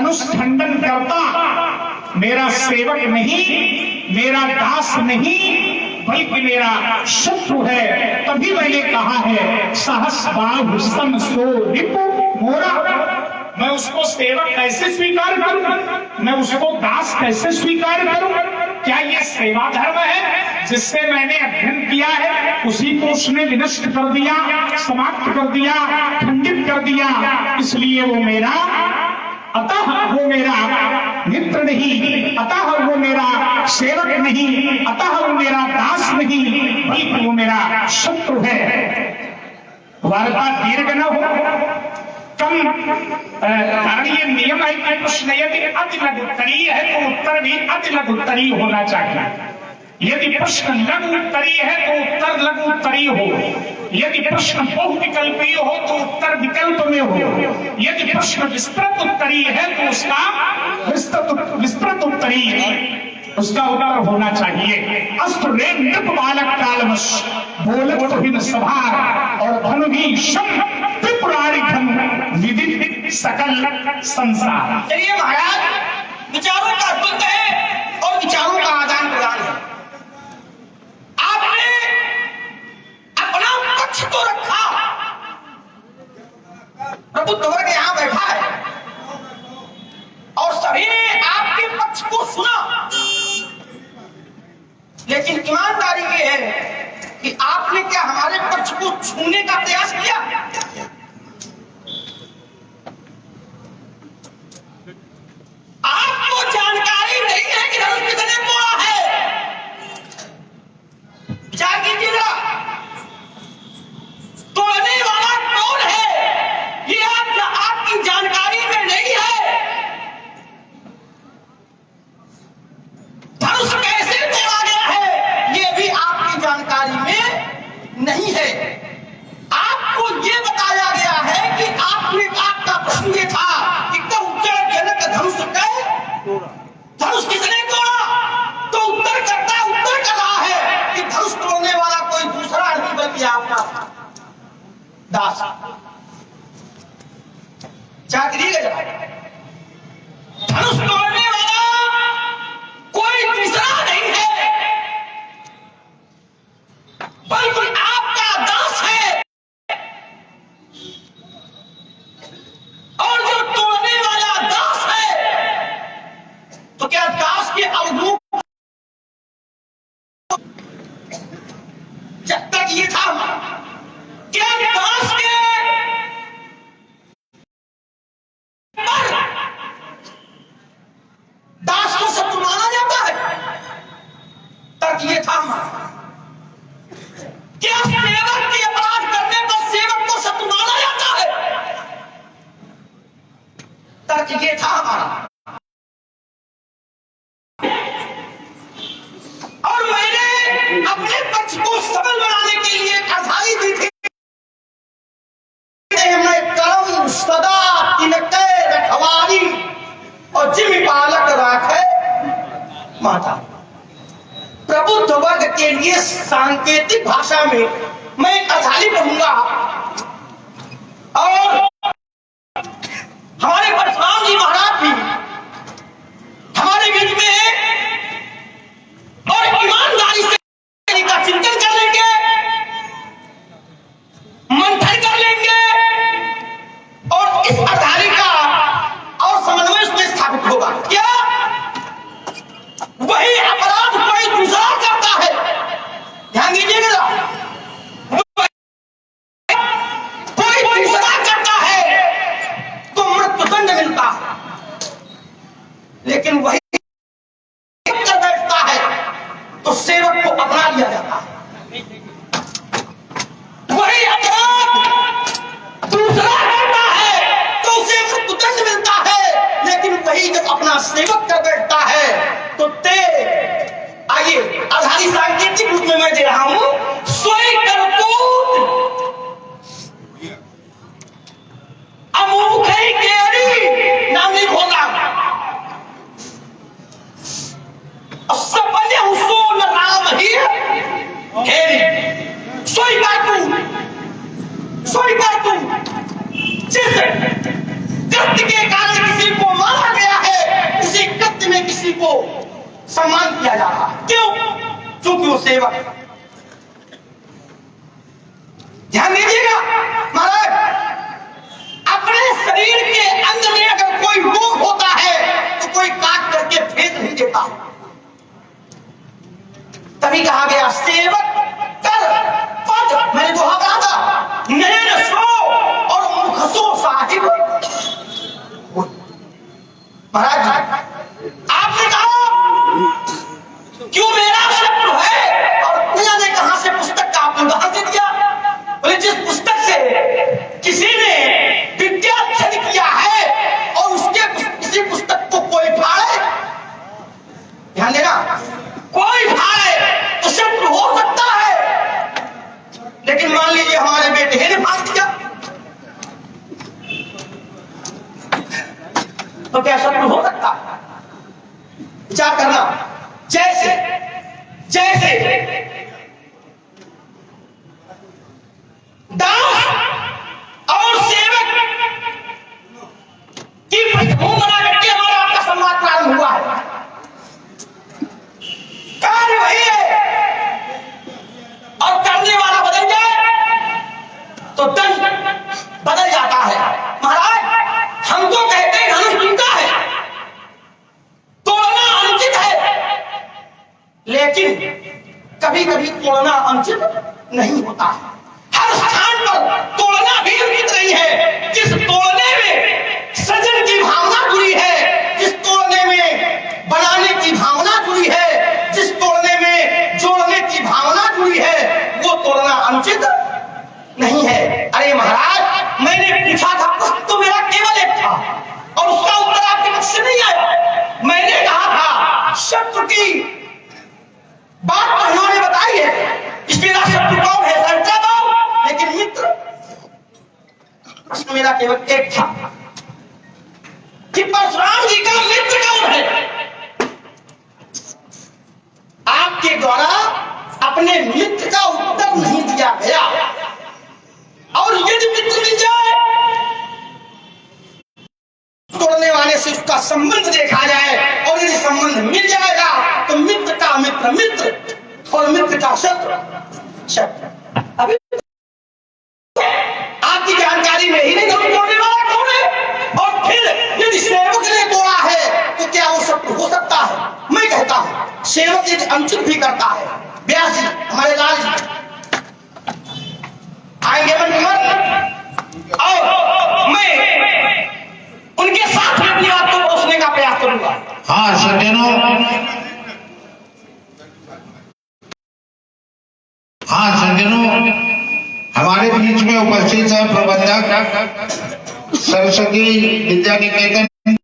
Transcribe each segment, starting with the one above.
धनुष खंडन करता मेरा सेवक नहीं, मेरा दास नहीं, बल्कि मेरा शत्रु है। तभी मैंने कहा है सहस बाहु सम सो रिपु मोरा। मैं उसको सेवक कैसे स्वीकार करूं, मैं उसको दास कैसे स्वीकार करूं? क्या ये सेवा धर्म है? जिससे मैंने अध्ययन किया है उसी को उसने विनष्ट कर दिया, समाप्त कर दिया, खंडित कर दिया। इसलिए वो मेरा, अतः वो मेरा मित्र नहीं, अतः वो मेरा सेवक नहीं, अतः वो मेरा दास नहीं, बल्कि वो मेरा शत्रु है। वार्ता दीर्घ न हो, कम कारण ये नियम है कि प्रश्न यदि अति लघु उत्तरीय है तो उत्तर भी अति लघु उत्तरीय होना चाहिए। यदि प्रश्न लघु उत्तरीय है तो उत्तर लघु उत्तरीय हो। यदि प्रश्न बहुविकल्पीय हो तो उत्तर विकल्प में हो। यदि प्रश्न विस्तृत उत्तरीय है तो उसका विस्तृत उत्तरीय उसका उत्तर होना चाहिए। अस्त्र रे नृप बालक कालवश बोलत हिन सभार और धनु भी शम त्रिपुरारी धन विदित सकल संसार। चलिए महाराज, विचारों का द्वंद्व है और विचारों का आदान प्रदान है। आपने अपना पक्ष तो रखा, प्रबुद्ध वर्ग यहां बैठा है और सभी ने आपके पक्ष को सुना, लेकिन ईमानदारी ये है कि आपने क्या हमारे पक्ष को छूने का प्रयास किया? आपको जानकारी नहीं है कि धनुष कितने तोड़ा है। विचार कीजिएगा, तोड़ने वाला कौन है ये आपकी जानकारी में नहीं है। धनुष कैसे तोड़ा गया है ये भी आपकी जानकारी में नहीं है। आपको ये बताया गया है कि आपका प्रश्न ये था कि जनक धनुष धनुष किसने तोड़ा, तो उत्तर कर रहा है कि धनुष तोड़ने वाला कोई दूसरा नहीं बल्कि आपका दास। धनुष तोड़ने वाला कोई दूसरा नहीं है बल्कि आपका दास है। और जो तोड़ने वाला दास है तो क्या दास के अवधूत जब तक ये था, क्या दास के दास को शत्रु माना जाता है? तक ये था क्या सेवक के अपराध करने पर सेवक को शत्रु माना जाता है? तक ये था हमारा। और मैंने अपने पक्ष को सबल बनाने के लिए आधारी दी थी। मैं करम सदा तिनके रखवारी और जिम पालक राखे माता। प्रबुद्ध वर्ग के लिए सांकेतिक भाषा में मैं आधारी कहूंगा। और हमारे परशुराम जी महाराज भी हमारे बीच में है और ईमानदारी से का चिंतन कर लेंगे, मंथन कर लेंगे और इस आधारी का और समन्वय उसमें स्थापित होगा। क्या वही अपराध कोई दूसरा करता है? ध्यान दीजिएगा, कोई दूसरा करता है तो मृत्युदंड मिलता है, लेकिन वही कर बैठता है तो सेवक को अपना लिया जाता है। वही अपराध दूसरा करता है तो उसे मृत्युदंड मिलता है, लेकिन वही जब अपना सेवक कर बैठता है तो आइए आधारी सांकेतिक रूप में मैं दे रहा हूं। सोई करतूत अमूखई केरी नाम नहीं होगा, सपने हुसूल राम ही हेरी। सोई करतूत जिस कृत्य के कारण किसी को मारा सम्मान किया जा रहा है। क्यों? क्योंकि वो सेवक है। ध्यान दीजिएगा महाराज, अपने शरीर के अंग में अगर कोई रोग होता है तो कोई काट करके फेंक नहीं देता। तभी कहा गया सेवक कर पद, मैंने जो कहा था, नयन सो और मुख सो साहिब। महाराज आपने कहा क्यों मेरा शत्रु है, और पूजा ने कहा से पुस्तक का आपने उदाहरण दे दिया। बोले जिस पुस्तक से किसी ने विद्याध्ययन किया है और उसके किसी पुस्तक को कोई फाड़े, ध्यान देना, कोई फाड़े तो शत्रु हो सकता है, लेकिन मान लीजिए हमारे बेटे ने फाड़ दिया तो क्या शत्रु हो सकता है? विचार करना। जैसे जैसे दास और सेवक की पृष्ठभूमि बना करके हमारा आपका संवाद प्रारंभ हुआ है। कार्य वही है और करने वाला बदल जाए तो दंड बदल जाता है। महाराज हम तो कहते हैं धनुष टूटा है, तोड़ना अनुचित है, लेकिन कभी कभी तोड़ना अनुचित नहीं होता है। हर स्थान पर तोड़ना भी उचित नहीं है। जिस तोड़ने में सृजन की भावना जुड़ी है, जिस तोड़ने में बनाने की भावना जुड़ी है, जिस तोड़ने में जोड़ने की भावना जुड़ी है, वो तोड़ना अनुचित नहीं है। अरे महाराज मैंने पूछा था, प्रश्न तो मेरा केवल एक था और उसका उत्तर आपके मुख से नहीं आया। मैंने कहा था शत्रु की बात तो उन्होंने बताई है, इसमें शत्रु कौन है? संतराम, लेकिन मित्र, प्रश्न मेरा केवल एक था कि परशुराम जी का मित्र कौन है? आपके द्वारा अपने मित्र का उत्तर नहीं दिया गया, और यदि मित्र मिल जाए तोड़ने वाले से उसका संबंध देखा जाए, और यदि संबंध मिल जाएगा तो मित्र का मित्र मित्र और मित्र का शत्रु शत्रु। अभी आपकी जानकारी में ही नहीं तोड़ने वाला कौन है, और फिर यदि सेवक ने तोड़ा है तो क्या वो शत्रु हो सकता है? मैं कहता हूं सेवक यदि अनुचित भी करता है, व्यास जी हमारे लाल जी आएंगे और मैं उनके साथ में अपनी बात को पहुंचने का प्रयास करूंगा। हाँ सज्जनों, हाँ सज्जनों, हमारे बीच में उपस्थित है प्रबंधक सरस्वती विद्या निकेतन,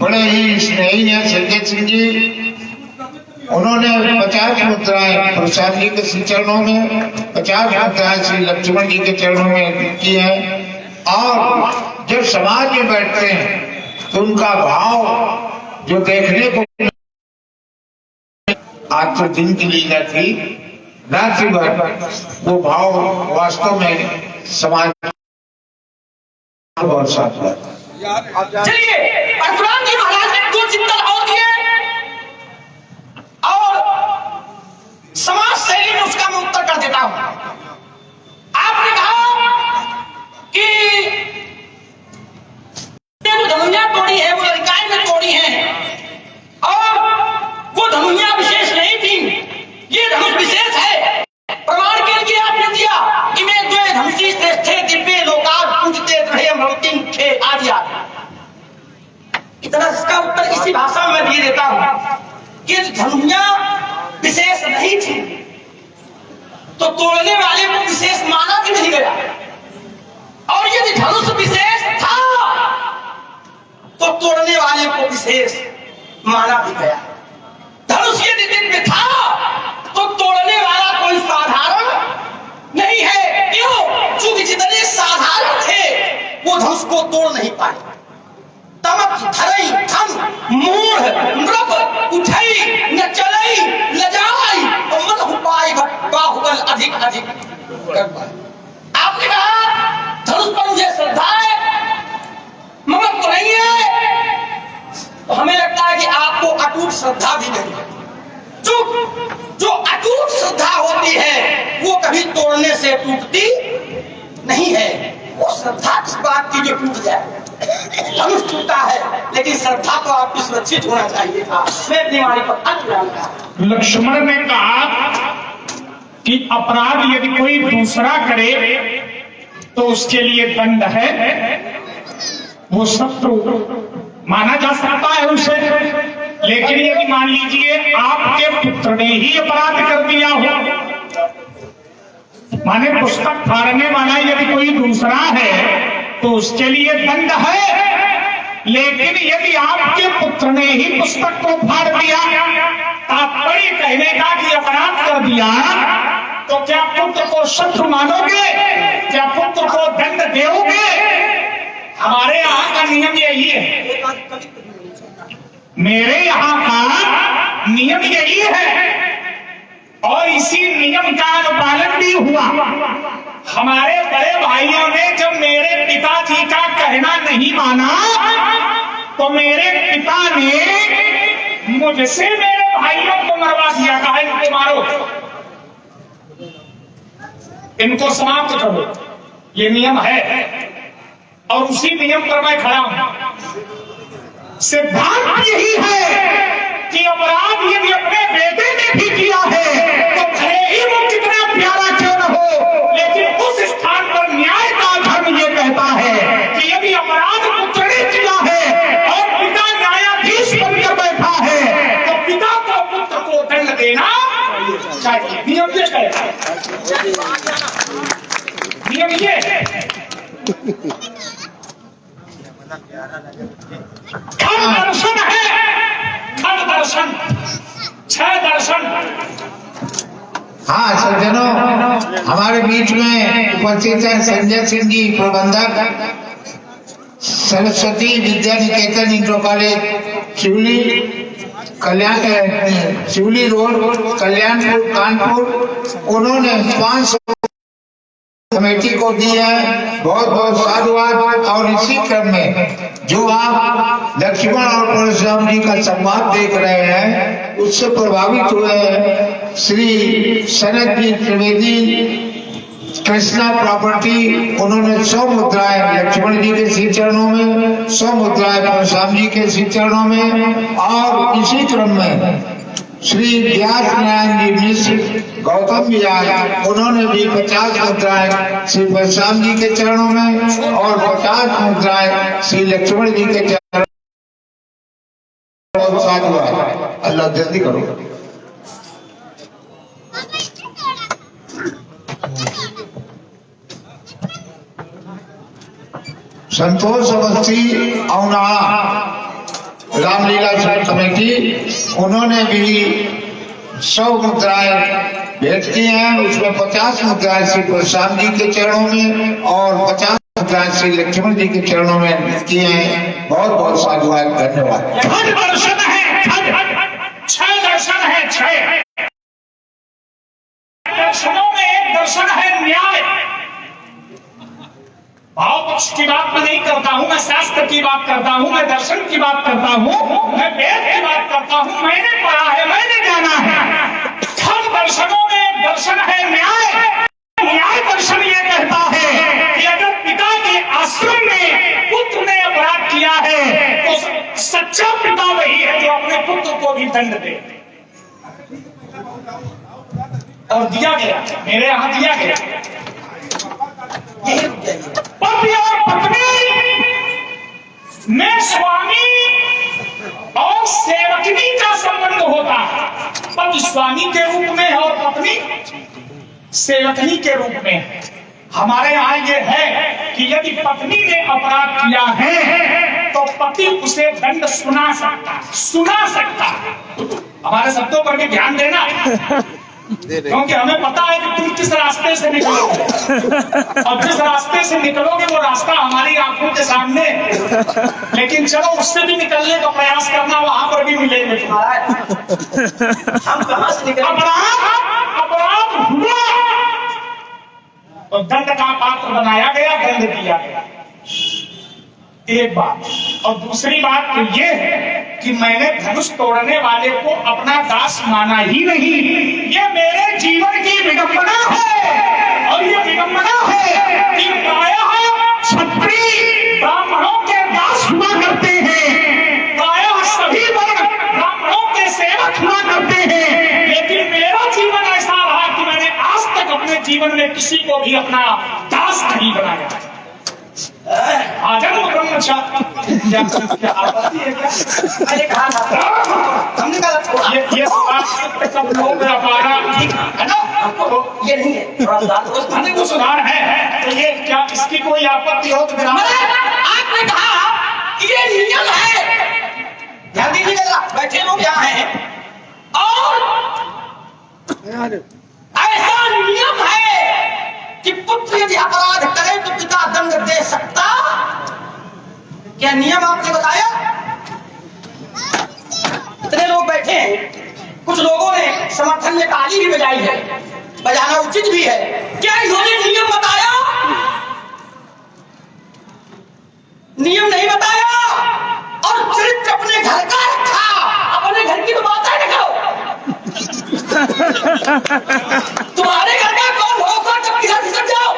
बड़े ही स्नेही हैं संजय सिंह जी। उन्होंने 50 मुद्राएं प्रसाद जी के श्री चरणों में, 50 मुद्राएं श्री लक्ष्मण जी के चरणों में की है। और जब समाज में बैठते हैं तो उनका भाव जो देखने को, आज तो दिन की लीला थी, रात्रि भर वो भाव वास्तव में समाज बहुत साथ हुआ। चलिए परशुराम जी महाराज ने 2 चित्तल और दिए और समाज शैली में उसका मैं उत्तर कर देता हूं। आपने कहा कि जो धनुया तोड़ी है वो लड़काई में तोड़ी है, और वो धनुया विशेष नहीं थी, ये धनुष विशेष है। प्रमाण के लिए आपने दिया कि मैं द्वे धनुषी श्रेष्ठे दिव्य लोकाल पूजते रहे अमृतिं खे आदि इतना इसका उत्तर इसी भाषा में भी देता हूं कि धनुया विशेष नहीं थी तो तोड़ने वाले को विशेष माना भी नहीं गया, और यदि धनुष विशेष था तो तोड़ने वाले को विशेष माना भी गया। धनुष यदि दिव्य था तो तोड़ने वाला कोई साधारण नहीं है। क्यों? क्योंकि जितने साधारण थे वो धनुष को तोड़ नहीं पाए। तमक धरई थम मूढ़ नृप उठई न चलई लजाई और मन उपाय बाहुबल अधिक अधिक कर पाए। आपने कहा धनुष पर मुझे श्रद्धा है, ममत्व तो नहीं है, तो हमें लगता है कि आपको अटूट अटूट श्रद्धा भी नहीं है। जो अटूट श्रद्धा होती है वो कभी तोड़ने से टूटती नहीं है। वो श्रद्धा किस बात की जो टूट जाए, धनुष टूटा है लेकिन श्रद्धा तो आपकी सुरक्षित होना चाहिए था। मैं अपनी वाणी पर अंत डालता। लक्ष्मण ने कहा कि अपराध यदि कोई दूसरा करे तो उसके लिए दंड है, वो शत्रु माना जा सकता है उसे। लेकिन यदि मान लीजिए आपके पुत्र ने ही अपराध कर दिया हो, माने पुस्तक फाड़ने वाला यदि कोई दूसरा है तो उसके लिए दंड है। लेकिन यदि आपके पुत्र ने ही पुस्तक को फाड़ दिया, तात्पर्य कहने का कि अपराध कर दिया, तो क्या पुत्र को शत्रु मानोगे? क्या पुत्र को दंड दोगे? हमारे यहाँ का नियम यही है, मेरे यहाँ का नियम यही है और इसी नियम का अनुपालन भी हुआ। हमारे बड़े भाइयों ने जब मेरे पिताजी का कहना नहीं माना तो मेरे पिता ने मुझसे मेरे भाइयों को मरवा दिया, कहा इनको मारो, इनको समाप्त करो, ये नियम है। और उसी नियम पर मैं खड़ा हूं। सिद्धांत यही है कि अपराध यदि अपने बेटे ने भी किया है तो भले ही वो कितना प्यारा क्यों न हो, लेकिन उस स्थान पर न्याय का धर्म ये कहता है कि यदि अपराध पुत्र ने किया है और पिता न्यायाधीश बनकर बैठा है तो पिता को पुत्र को दंड देना चाहिए। नियम ये कहता है, नियम ये खंड दर्शन है, खंड दर्शन, छह दर्शन। हाँ सज्जनों, हमारे बीच में उपस्थित है संजय सिंह जी, प्रबंधक सरस्वती विद्या निकेतन इंटर कॉलेज शिवली, शिवली रोड, कल्याणपुर, कानपुर। उन्होंने 500 कमेटी को दी है, बहुत बहुत साधुवाद। और इसी क्रम में जो आप लक्ष्मण और परशुराम जी का संवाद देख रहे हैं उससे प्रभावित हुए हैं श्री सनत जी त्रिवेदी, कृष्णा प्रॉपर्टी। उन्होंने 100 मुद्राएं लक्ष्मण जी के श्री चरणों में, 100 मुद्राएं परशुराम जी के श्री चरणों में। और इसी क्रम में श्री व्यास नारायण जी मिश्र, गौतम विहार, उन्होंने भी 50 मुद्राएं श्री परशुराम जी के चरणों में और 50 मुद्राएं श्री लक्ष्मण जी के चरणों में। साधुवाद, अल्लाह जल्दी करो। संतोष अवस्थी औनाड़ा रामलीला कमेटी, उन्होंने भी 100 मुद्राएं भेंट की हैं। उसमें 50 मुद्राएं श्री परशुराम जी के चरणों में और 50 मुद्राएं श्री लक्ष्मण जी के चरणों में की हैं। बहुत बहुत साधुवाद, धन्यवाद। छह दर्शन है, छह दर्शन है, छह दर्शनों में एक दर्शन है न्याय। भाव पक्ष की बात मैं नहीं करता हूं, मैं शास्त्र की बात करता हूं, मैं दर्शन की बात करता हूं, मैं वेद की बात करता हूं। मैंने पढ़ा है, मैंने जाना है। छह दर्शनों में एक दर्शन है न्याय। न्याय दर्शन ये कहता है कि अगर पिता के आश्रम में पुत्र ने अपराध किया है तो सच्चा पिता वही है जो अपने पुत्र को भी दंड दे। और दिया गया, मेरे यहां दिया गया। पति और पत्नी में स्वामी और सेवकनी का संबंध होता है। पति स्वामी के रूप में और पत्नी सेवकनी के रूप में। हमारे यहाँ ये है कि यदि पत्नी ने अपराध किया है तो पति उसे दंड सुना सकता है। हमारे शब्दों पर भी ध्यान देना, क्योंकि हमें पता है कि तुम किस रास्ते से निकलोगे और जिस रास्ते से निकलोगे वो रास्ता हमारी आंखों के सामने। लेकिन चलो उससे भी निकलने का प्रयास करना, वहां पर भी मिलेंगे तुम्हारा। हम कहां से निकले? अपराध हुआ तो दंड का पात्र बनाया गया, दंड दिया गया। एक बात। और दूसरी बात तो ये है कि मैंने धनुष तोड़ने वाले को अपना दास माना ही नहीं। ये मेरे जीवन की विडंबना है। और ये विडंबना है कि प्रायः क्षत्रिय ब्राह्मणों के दास हुआ करते हैं, प्रायः सभी वर्ण ब्राह्मणों के सेवक हुआ करते हैं। लेकिन मेरा जीवन ऐसा रहा कि मैंने आज तक अपने जीवन में किसी को भी अपना दास नहीं बनाया। आजम ब्रह्मचारी क्या आपत्ति है क्या? अरे कहा था हमने कहा ये सब लोग व्यापारा ठीक है ना, हमको ये नहीं है, थोड़ा सुधार तो खाने को सुधार है। तो ये क्या इसकी कोई आपत्ति हो तो फिर आपने कहा कि ये नियम है। ध्यान दीजिएगा, बैठे लोग यहाँ हैं और ऐसा नियम है कि पुत्र यदि अपराध करे तो पिता दंड दे सकता। क्या नियम आपने बताया? इतने लोग बैठे हैं, कुछ लोगों ने समर्थन में ताली भी बजाई है, बजाना उचित भी है। क्या इन्होंने नियम बताया? नियम नहीं बताया और चरित्र अपने घर का रखा। अपने घर की तो बात है ना, तुम्हारे घर का कौन हो सकता किधर खिसक जाओ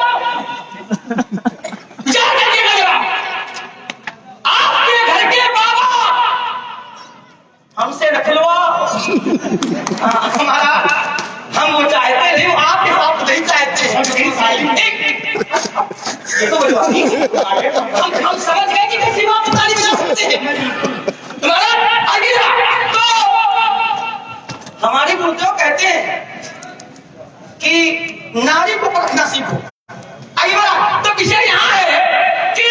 जा करके लगा। आपके घर के बाबा हमसे रखलवा हमारा, हम वो चाहते नहीं, वो आपके साथ नहीं चाहते हैं। ये तो बलवानी हम समझ गए कि कैसी बात बतानी बजा सकते हैं। तुम्हारा आगे तो हमारे गुरुदेव कहते हैं कि नारी को परखना सीखो। आइए बड़ा तो विषय यहाँ है कि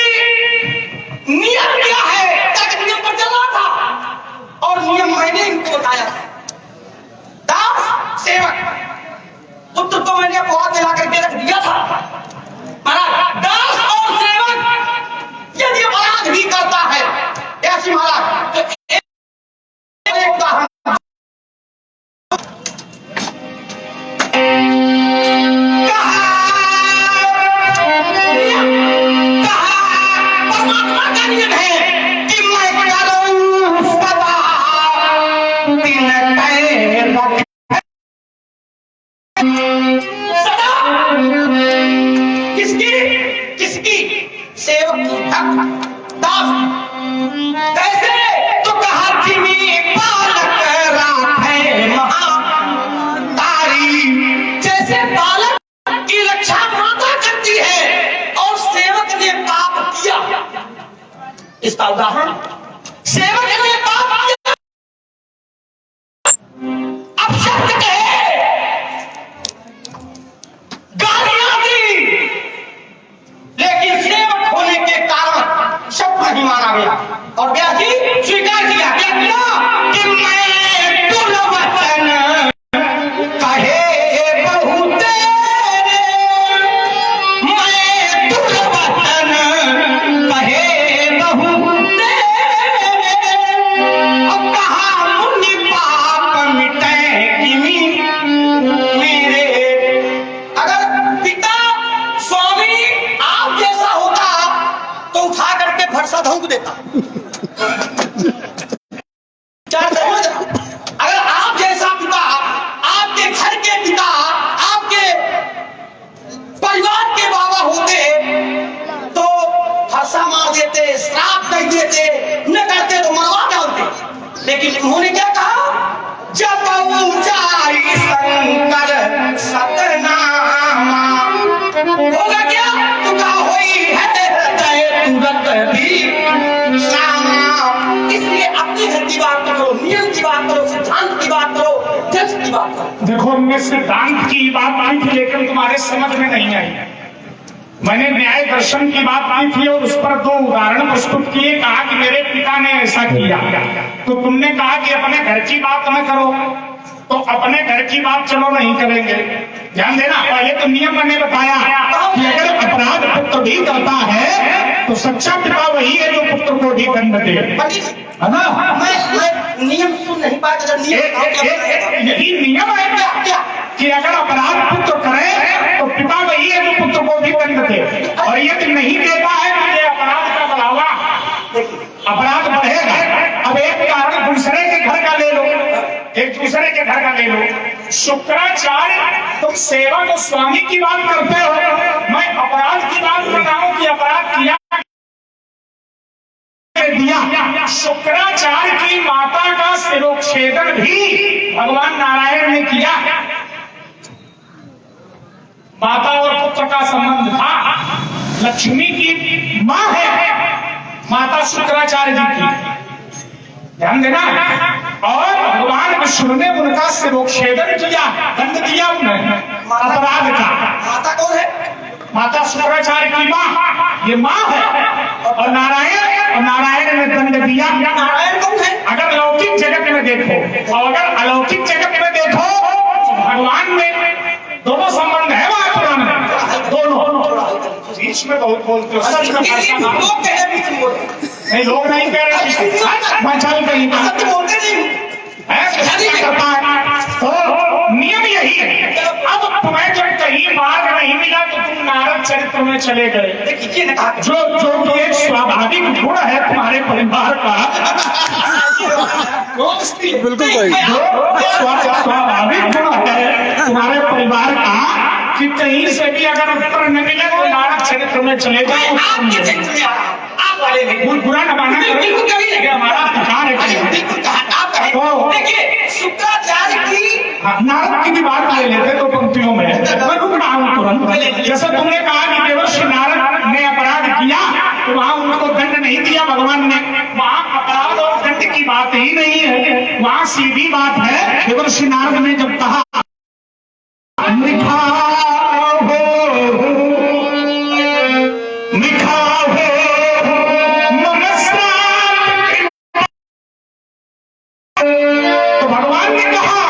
नियम क्या है। तक नियम पर चल रहा था और नियम मैंने इनको बताया था। दास सेवक पुत्र तो मैंने बहुत दिला करके रख दिया था। महाराज दास और सेवक यदि अपराध भी करता है ऐसी महाराज तो एक उदाहरण इसका उदाहरण सेवक ने पाप किया, अब शब्द कहे, गालियां दी, लेकिन सेवक होने के कारण शब्द नहीं माना गया और व्यासी स्वीकार किया। क्या किया कि मैं दुर्वचन कहे बहु तेरे, मैं दुर्वचन कहे धोख देता। अगर आप जैसा पिता, आपके घर के पिता, आपके परिवार के बाबा होते तो फरसा मार देते, श्राप दे देते, न करते तो मरवा डालते। लेकिन उन्होंने क्या कहा, जब ऊंचाई शंकर सतनामा होगा क्या तो कहा होई है तुरंत भी। इसलिए अपने घर की बात करो, नियम की बात करो, सिद्धांत की बात करो, जज की बात करो। देखो हमने सिद्धांत की बात की थी लेकिन तुम्हारे समझ में नहीं आई। मैंने न्याय दर्शन की बात की थी और उस पर 2 उदाहरण प्रस्तुत किए। कहा कि मेरे पिता ने ऐसा किया, तो तुमने कहा कि अपने घर की बात न करो, तो अपने घर की बात चलो नहीं करेंगे। ध्यान देना, पहले तो नियम मैंने बताया कि अगर अपराध पुत्र भी करता है तो सच्चा पिता वही है जो पुत्र को भी दंड दे, है ना। मैं नियम सुन नहीं पाया। यही नियम है क्या कि अगर अपराध पुत्र करे तो पिता वही है जो पुत्र को भी दंड दे, और यदि नहीं देता है तो ये अपराध का बढ़ावा अपराध बढ़ेगा। अब एक कारण दूसरे के घर का ले लो, एक दूसरे के घर का ले लो। शुक्राचार्य तुम सेवा तो स्वामी की बात करते हो, मैं अपराध की बात कर रहा हूं कि अपराध किया दिया। शुक्राचार्य की माता का शिरोच्छेदन भी भगवान नारायण ने किया। माता और पुत्र का संबंध था। लक्ष्मी की मां है माता शुक्राचार्य जी की, ध्यान देना। और भगवान विष्णु ने उनका शिरोच्छेदन किया, दंड दिया उन्हें अपराध का। माता कौन है? माता शुक्राचार्य की मां, ये मां है। और नारायण ने दंड दिया। नारायण कौन है? अगर लौकिक जगत में देखो और अगर अलौकिक जगत में देखो तो भगवान में दोनों संबंध है महापुराण में, दोनों। बीच में बहुत बोलते हो, सच में भाषा ना। लोग कह रहे हैं नहीं, लोग नहीं कह रहे, मैं चल कहीं सत्य बोलते नहीं। तो नियम यही है। अब तुम्हें जब कहीं मार्ग नहीं मिला तो तुम नारद चरित्र में चले गए। जो एक स्वाभाविक गुण है तुम्हारे परिवार का, बिल्कुल सही। स्वाभाविक गुण है तुम्हारे परिवार का कि कहीं से भी अगर उत्तर न मिले तो नारद चरित्र में चले जाओ। बुरा न मानना, हमारा अधिकार है। देखिए शुक्राचार्य की नारद की भी बात ले लेते तो पंक्तियों में मैं रुक रहा हूँ तुरंत। जैसे तुमने कहा कि देवर्षि नारद ने अपराध किया तो वहां उनको दंड नहीं दिया भगवान ने। वहां अपराध और दंड की बात ही नहीं है, वहां सीधी बात है। देवर्षि नारद ने जब कहा तो भगवान ने कहा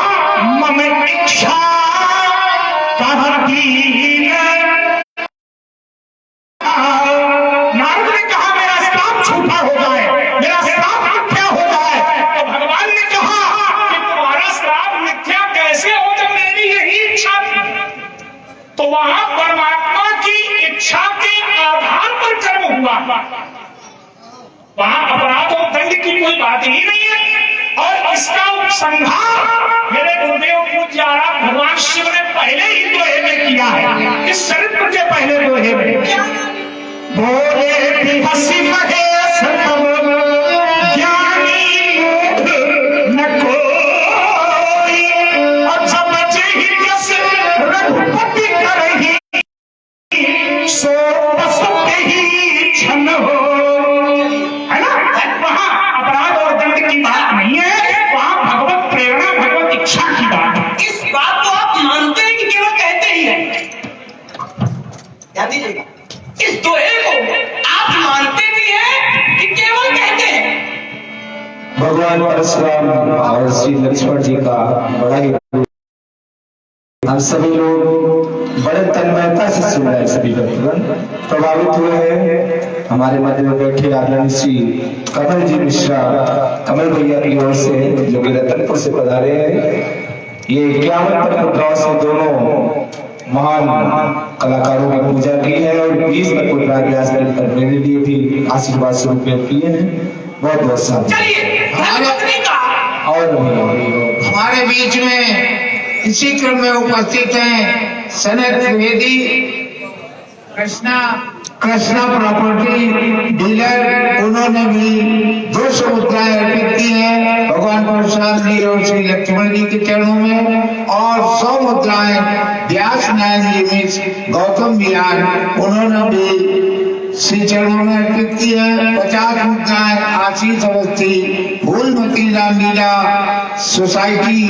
मम इच्छा नारद ने कहा मेरा श्राप झूठा हो जाए, मेरा श्राप मिथ्या हो जाए। तो भगवान ने कहा कि तुम्हारा श्राप मिथ्या कैसे हो जब मेरी यही इच्छा थी। तो वहां परमात्मा की इच्छा के आधार पर कर्म हुआ, वहां अपराध और दंड की कोई बात ही नहीं है। और इसका उपसंहार मेरे गुरुदेव पूज्यारा भगवान शिव ने पहले ही दोहे में किया है। इस चरित्र के पहले दोहे में भोले भी हंसी महेश तब ज्ञानी न कोई, और जब जही जस रघुपति करही सो बसते ही छन हो, है ना। वहां अपराध और दंड की बात नहीं है, वहां भगवत प्रेरणा भगवत इच्छा की बात है। इस बात को आप मानते हैं कि केवल कहते ही हैं? ध्यान दीजिएगा, इस दोहे को आप मानते भी हैं कि केवल कहते हैं? भगवान परशुराम और श्री लक्ष्मण जी का बड़ा ही हम सभी लोग बड़े तन्मयता से सुन रहे हैं, सभी भक्तगण प्रभावित हुए हैं। हमारे मध्य में बैठे आदरणीय श्री कमल जी मिश्रा, कमल भैया की ओर से जो कि रतनपुर से पधारे हैं। ये 51 मुद्राओं से दोनों महान कलाकारों की पूजा की है और 20 मुद्रा व्यास मेरे लिए भी आशीर्वाद स्वरूप किए हैं। बहुत बहुत साधु। और हमारे बीच में इसी क्रम में उपस्थित हैं सनत त्रिवेदी, कृष्णा प्रॉपर्टी डीलर। उन्होंने भी 200 मुद्राएं अर्पित की हैं भगवान परशुराम जी और श्री लक्ष्मण जी के चरणों में, और 100 मुद्राएं व्यास नारायण जी मिश्र गौतम विहार, उन्होंने भी श्री चरणों में अर्पित की है। 50 मुद्राएं आशीष अवस्थी फूलमती रामलीला सोसाइटी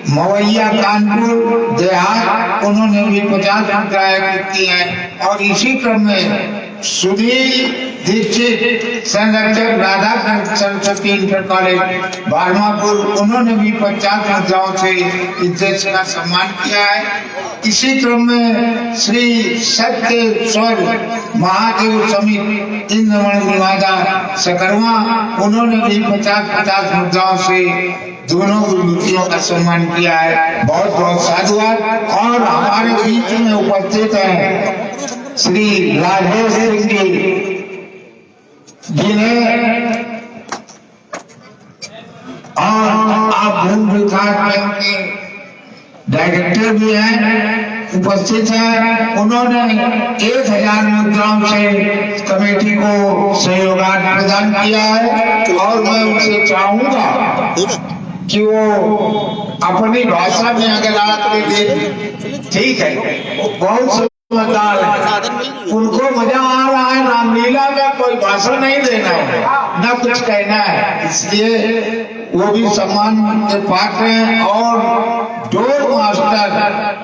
मवैया कानपुर देहात, उन्होंने भी 50 मुद्राएं अर्पित की हैं। और इसी क्रम में सुधीर दीक्षित संरक्षक राधा सरस्वती इंटर कॉलेज बारमापुर, उन्होंने भी 50 मुद्राओं से इस देश का सम्मान किया है। इसी क्रम में श्री सत्य स्वर महादेव समित इंद्रमण निवादा सकरमा, उन्होंने भी 50 मुद्राओं से दोनों गुरुमुखियों का सम्मान किया है। बहुत बहुत साधुवाद। और हमारे बीच में उपस्थित हैं श्री राजेश सिंह जी, जिन्हें और आप भूमि विकास बैंक के डायरेक्टर भी हैं, उपस्थित हैं। उन्होंने 1000 मुद्राओं से कमेटी को सहयोगार्थ प्रदान किया है और मैं उनसे चाहूंगा कि वो अपनी भाषा में अगर आपने दे, ठीक है, वो बहुत समझदार है, उनको मजा आ रहा है। रामलीला में कोई भाषण नहीं देना है, न कुछ कहना है, इसलिए वो भी सम्मान के पात्र हैं। और डोर मास्टर